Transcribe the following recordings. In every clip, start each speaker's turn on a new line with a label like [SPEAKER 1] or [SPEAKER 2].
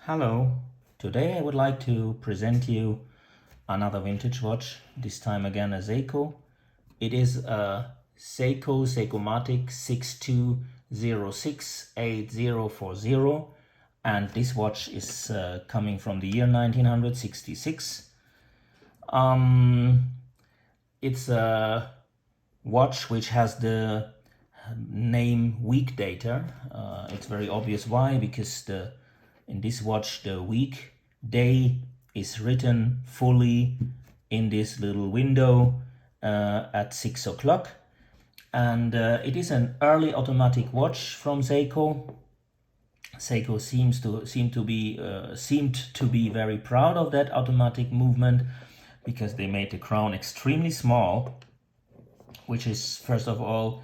[SPEAKER 1] Hello, today I would like to present you another vintage watch, this time again a Seiko. It is a Seikomatic 62068040, and this watch is coming from the year 1966. It's a watch which has the name Weekdater. It's very obvious why, because in this watch the week day is written fully in this little window at 6 o'clock, and it is an early automatic watch from Seiko. Seiko seemed to be very proud of that automatic movement, because they made the crown extremely small, which is, first of all,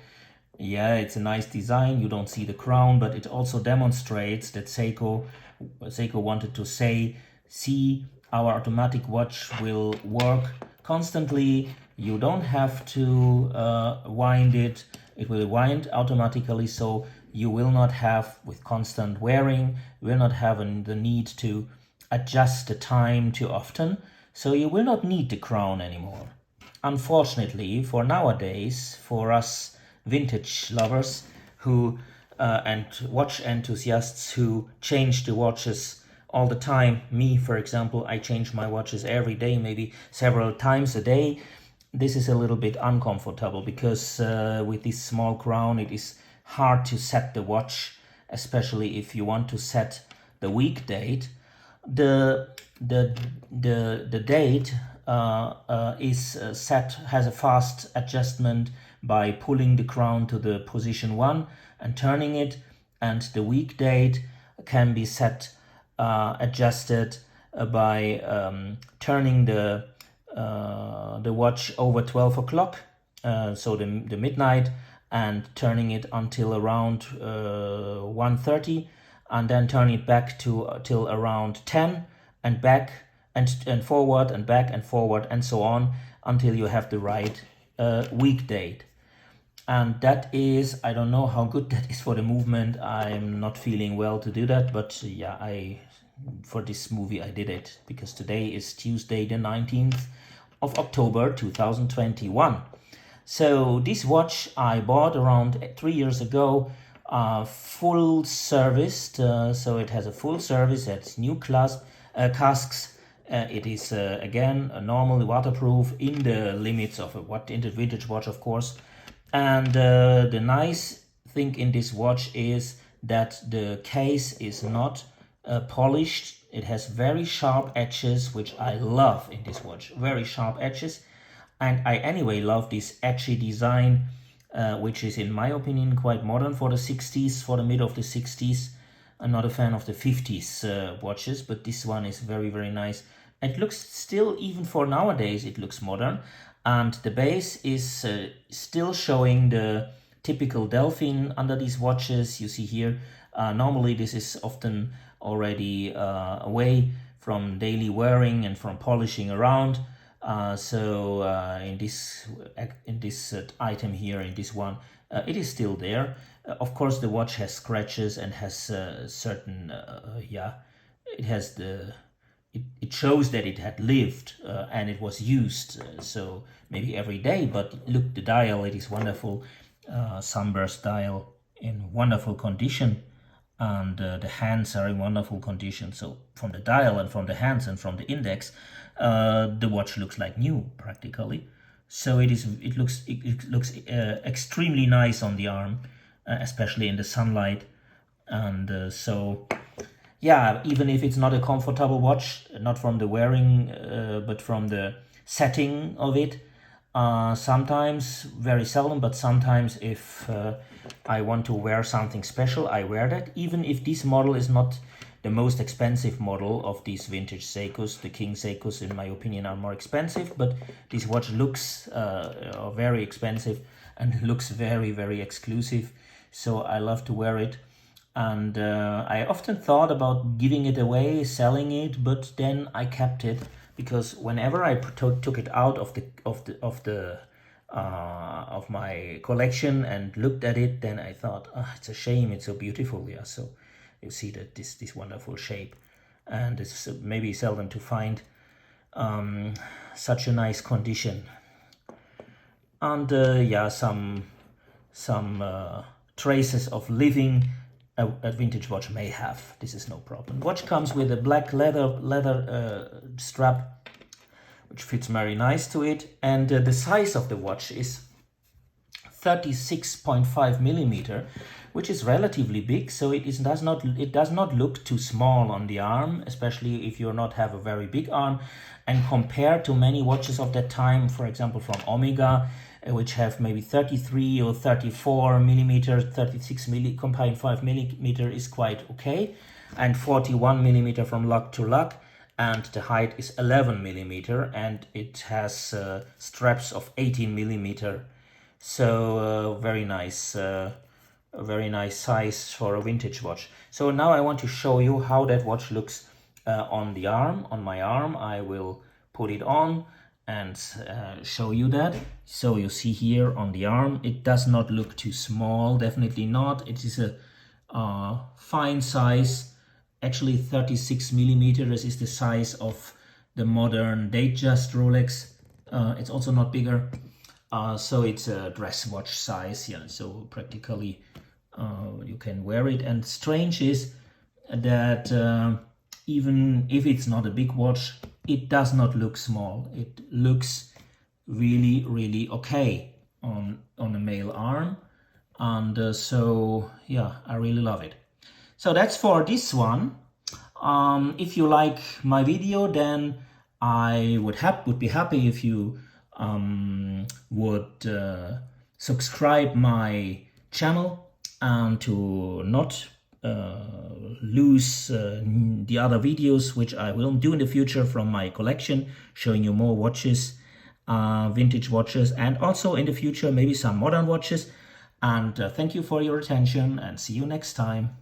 [SPEAKER 1] yeah, it's a nice design. You don't see the crown, but it also demonstrates that Seiko wanted to say, see, our automatic watch will work constantly. You don't have to wind it. It will wind automatically, so you will not have, with constant wearing, you will not have the need to adjust the time too often. So you will not need the crown anymore. Unfortunately, for nowadays, for us vintage lovers who and watch enthusiasts who change the watches all the time, me for example, I change my watches every day, maybe several times a day. This is a little bit uncomfortable, because with this small crown it is hard to set the watch, especially if you want to set the week date. The date is set, has a fast adjustment by pulling the crown to the position 1 and turning it, and the week date can be set, adjusted by turning the watch over 12 o'clock, so the midnight, and turning it until around 1:30, and then turn it back till around 10, and back and forward and back and forward and so on until you have the right week date. And that is, I don't know how good that is for the movement. I'm not feeling well to do that, but yeah, for this movie I did it, because today is Tuesday the 19th of October 2021. So this watch I bought around 3 years ago, full serviced, so it has a full service, it has new casks. It is again a normal waterproof in the limits of a vintage watch, of course. And the nice thing in this watch is that the case is not polished. It has very sharp edges, which I love in this watch, very sharp edges. And I anyway love this edgy design, which is, in my opinion, quite modern for the 60s, for the mid of the 60s. I'm not a fan of the 50s watches, but this one is very, very nice. It looks still, even for nowadays, it looks modern. And the base is still showing the typical Delphine under these watches. You see here, normally this is often already away from daily wearing and from polishing around. So in this item here, in this one, it is still there. Of course, the watch has scratches and has certain, it has it shows that it had lived and it was used, so maybe every day. But look, the dial, it is wonderful, sunburst dial in wonderful condition, and the hands are in wonderful condition. So from the dial and from the hands and from the index, the watch looks like new practically. So it looks extremely nice on the arm, especially in the sunlight. And so yeah, even if it's not a comfortable watch, not from the wearing, but from the setting of it, sometimes, very seldom, but sometimes, if I want to wear something special, I wear that. Even if this model is not the most expensive model of these vintage Seikos, the King Seikos, in my opinion, are more expensive, but this watch looks very expensive and looks very, very exclusive, so I love to wear it. And I often thought about giving it away, selling it, but then I kept it, because whenever I took it out of my collection and looked at it, then I thought, it's a shame, it's so beautiful. Yeah, so you see that this wonderful shape, and it's maybe seldom to find such a nice condition. And yeah, some traces of living a vintage watch may have. This is no problem. Watch comes with a black leather strap, which fits very nice to it, and the size of the watch is 36.5 millimeter, which is relatively big, so it does not look too small on the arm, especially if you not have a very big arm. And compared to many watches of that time, for example from Omega, which have maybe 33 or 34 millimeter, 36.5 millimeter is quite okay, and 41 millimeter from lug to lug, and the height is 11 millimeter, and it has straps of 18 millimeter. So very nice, a very nice size for a vintage watch. So now I want to show you how that watch looks on the arm, on my arm. I will put it on and show you that. So you see here on the arm, it does not look too small, definitely not. It is a fine size. Actually 36 millimeters is the size of the modern Datejust Rolex. It's also not bigger. So it's a dress watch size, yeah, so practically you can wear it. And strange is that even if it's not a big watch, it does not look small. It looks really, really okay on a male arm. And so, yeah, I really love it. So that's for this one. If you like my video, then I would be happy if you would subscribe my channel and to not lose the other videos which I will do in the future from my collection, showing you more watches, vintage watches, and also in the future maybe some modern watches. And thank you for your attention, and see you next time.